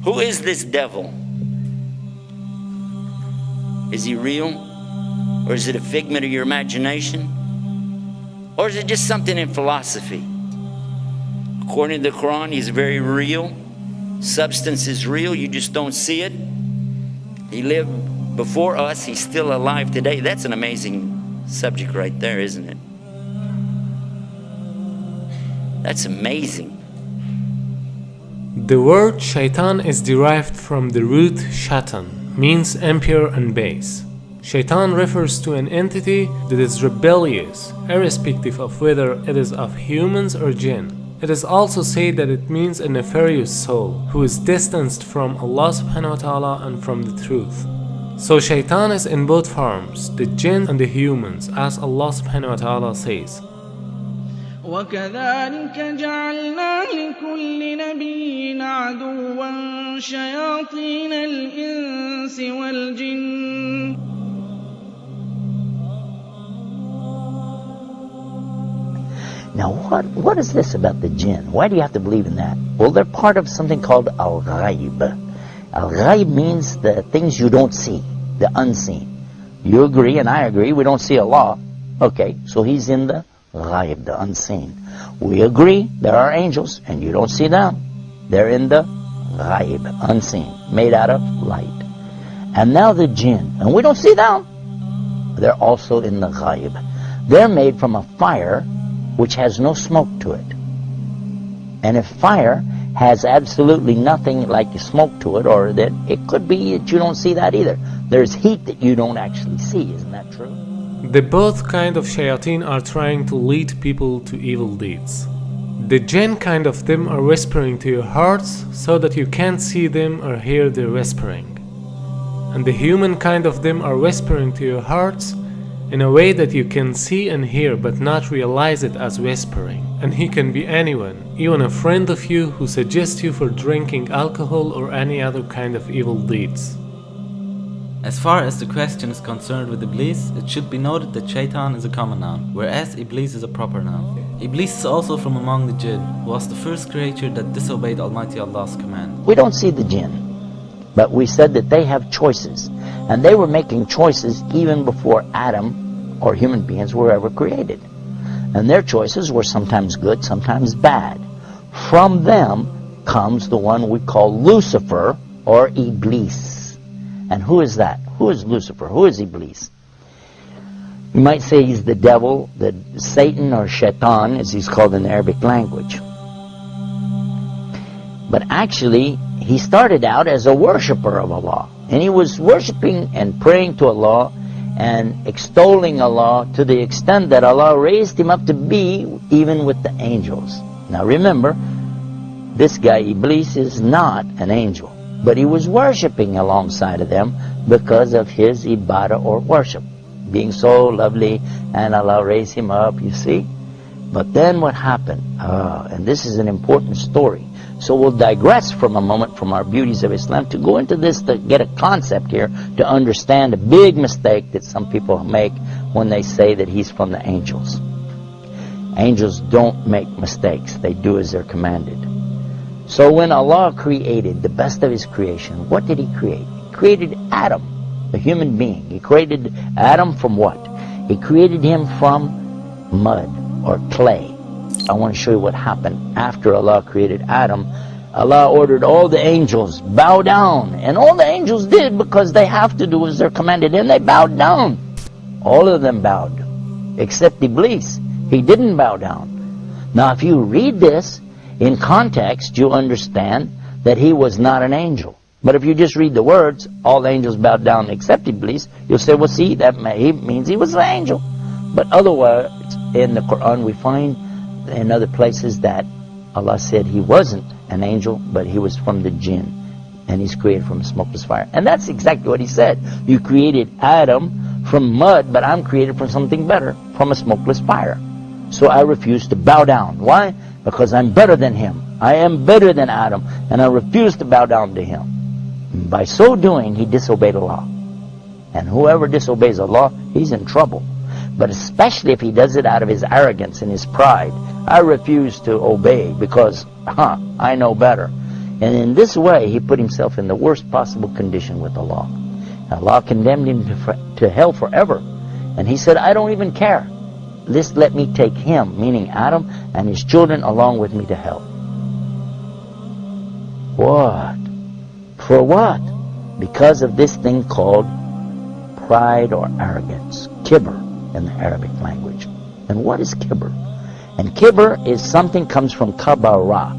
Who is this devil? Is he real? Or is it a figment of your imagination? Or is it just something in philosophy? According to the Quran, he's very real. Substance is real, you just don't see it. He lived before us, he's still alive today. That's an amazing subject right there, isn't it? That's amazing. The word shaitan is derived from the root shaitan, means impure and base. Shaitan refers to an entity that is rebellious, irrespective of whether it is of humans or jinn. It is also said that it means a nefarious soul who is distanced from Allah subhanahu wa ta'ala and from the truth. So shaitan is in both forms, the jinn and the humans, as Allah subhanahu wa ta'ala says. وَكَذَلِكَ جَعَلْنَا لِكُلِّ نَبِيٍّ عَدُوًّا شَيَاطِينَ الْإِنسِ وَالْجِنِّ. Now what is this about the jinn? Why do you have to believe in that? Well, they're part of something called al-ghaib. Al-ghaib means the things you don't see, the unseen. You agree and I agree, we don't see Allah. Okay, so he's in the ghaib, the unseen. We agree there are angels and you don't see them. They're in the ghaib, unseen, made out of light. And now the jinn, and we don't see them. They're also in the ghaib. They're made from a fire which has no smoke to it. And if fire has absolutely nothing like smoke to it, or that it could be that you don't see that either. There's heat that you don't actually see, isn't that true? The both kind of shayateen are trying to lead people to evil deeds. The jinn kind of them are whispering to your hearts so that you can't see them or hear their whispering. And the human kind of them are whispering to your hearts in a way that you can see and hear but not realize it as whispering. And he can be anyone, even a friend of you who suggests you for drinking alcohol or any other kind of evil deeds. As far as the question is concerned with Iblis, it should be noted that Shaitan is a common noun, whereas Iblis is a proper noun. Iblis is also from among the jinn, who was the first creature that disobeyed Almighty Allah's command. We don't see the jinn, but we said that they have choices. And they were making choices even before Adam or human beings were ever created. And their choices were sometimes good, sometimes bad. From them comes the one we call Lucifer or Iblis. And who is that? Who is Lucifer? Who is Iblis? You might say he's the devil, the Satan or Shaitan as he's called in the Arabic language. But actually he started out as a worshipper of Allah. And he was worshiping and praying to Allah and extolling Allah to the extent that Allah raised him up to be even with the angels. Now remember, this guy Iblis is not an angel, but he was worshiping alongside of them because of his ibadah or worship, being so lovely, and Allah raised him up, you see. But then what happened? And this is an important story. So we'll digress from a moment from our beauties of Islam to go into this, to get a concept here, to understand a big mistake that some people make when they say that he's from the angels. Angels don't make mistakes. They do as they're commanded. So when Allah created the best of His creation, what did He create? He created Adam, a human being. He created Adam from what? He created him from mud or clay. I want to show you what happened after Allah created Adam. Allah ordered all the angels, bow down. And all the angels did because they have to do as they're commanded. And they bowed down. All of them bowed. Except Iblis. He didn't bow down. Now if you read this in context, you understand that he was not an angel. But if you just read the words, all the angels bowed down except Iblis, you'll say, well see, that means he was an angel. But otherwise, in the Quran we find in other places that Allah said he wasn't an angel, but he was from the jinn, and he's created from a smokeless fire. And that's exactly what he said. You created Adam from mud, but I'm created from something better, from a smokeless fire. So I refuse to bow down. Why? Because I'm better than him. I am better than Adam, and I refuse to bow down to him. And by so doing, he disobeyed Allah. And whoever disobeys Allah, he's in trouble. But especially if he does it out of his arrogance and his pride. I refuse to obey because, I know better. And in this way, he put himself in the worst possible condition with Allah. Allah condemned him to hell forever. And he said, I don't even care. Just let me take him, meaning Adam, and his children along with me to hell. What? For what? Because of this thing called pride or arrogance. Kibr in the Arabic language. And what is kibr? And kibr is something comes from kabara.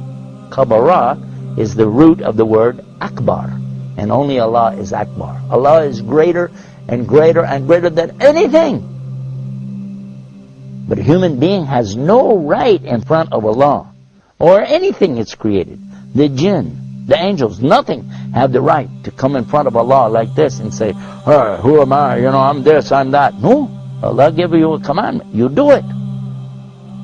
Kabara is the root of the word akbar. And only Allah is akbar. Allah is greater and greater and greater than anything. But a human being has no right in front of Allah or anything it's created. The jinn, the angels, nothing have the right to come in front of Allah like this and say, hey, who am I? I'm this, I'm that. No. Allah gave you a commandment. You do it.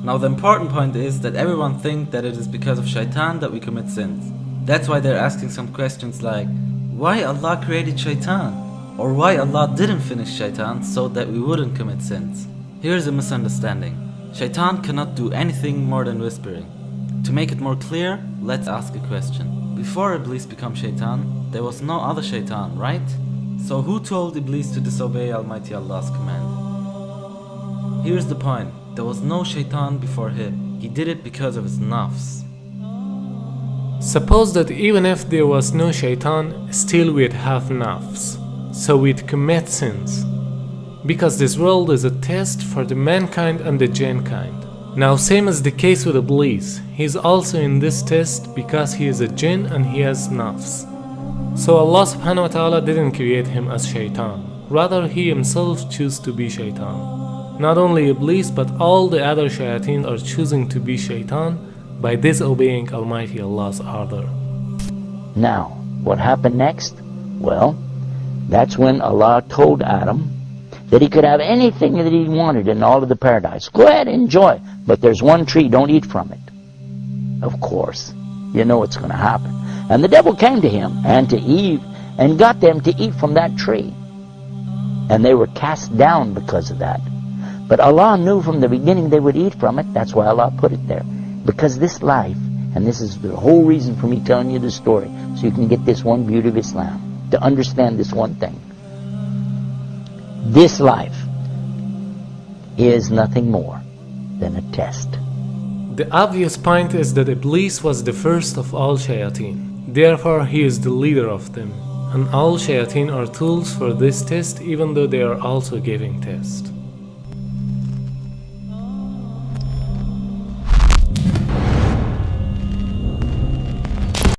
Now the important point is that everyone thinks that it is because of Shaitan that we commit sins. That's why they're asking some questions like, why Allah created Shaitan? Or why Allah didn't finish Shaitan so that we wouldn't commit sins? Here's a misunderstanding. Shaitan cannot do anything more than whispering. To make it more clear, let's ask a question. Before Iblis became Shaitan, there was no other Shaitan, right? So who told Iblis to disobey Almighty Allah's command? Here's the point. There was no Shaitan before him. He did it because of his nafs. Suppose that even if there was no Shaitan, still we'd have nafs. So we'd commit sins. Because this world is a test for the mankind and the jinn kind. Now same as the case with Iblis, he is also in this test because he is a jinn and he has nafs. So Allah subhanahu wa ta'ala didn't create him as Shaitan. Rather he himself chose to be Shaitan. Not only Iblis but all the other shayateen are choosing to be Shaitan by disobeying Almighty Allah's order. Now, what happened next? Well, that's when Allah told Adam that he could have anything that he wanted in all of the paradise. Go ahead, enjoy. But there's one tree, don't eat from it. Of course, you know what's going to happen. And the devil came to him and to Eve and got them to eat from that tree. And they were cast down because of that. But Allah knew from the beginning they would eat from it. That's why Allah put it there. Because this life, and this is the whole reason for me telling you this story, so you can get this one beauty of Islam, to understand this one thing. This life is nothing more than a test. The obvious point is that Iblis was the first of all shayateen. Therefore, he is the leader of them. And all shayateen are tools for this test, even though they are also giving test.